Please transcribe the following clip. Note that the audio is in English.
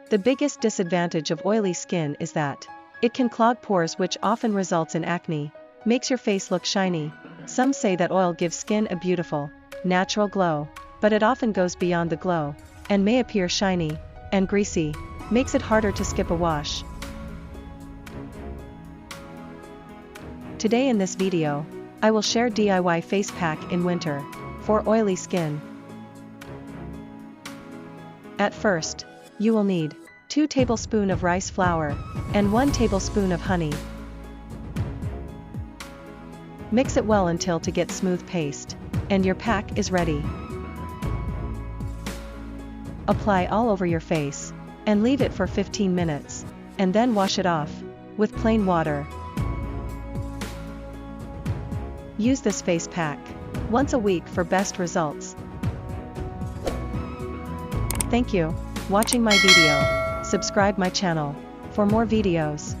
The biggest disadvantage of oily skin is that it can clog pores, which often results in acne, makes your face look shiny. Some say that oil gives skin a beautiful, natural glow, but it often goes beyond the glow, and may appear shiny and greasy, makes it harder to skip a wash. Today in this video, I will share DIY face pack in winter, for oily skin. At first, you will need 2 tablespoons of rice flour, and 1 tablespoon of honey. Mix it well until to get smooth paste, and your pack is ready. Apply all over your face, and leave it for 15 minutes, and then wash it off with plain water. Use this face pack once a week for best results. Thank you for watching my video. Subscribe my channel for more videos.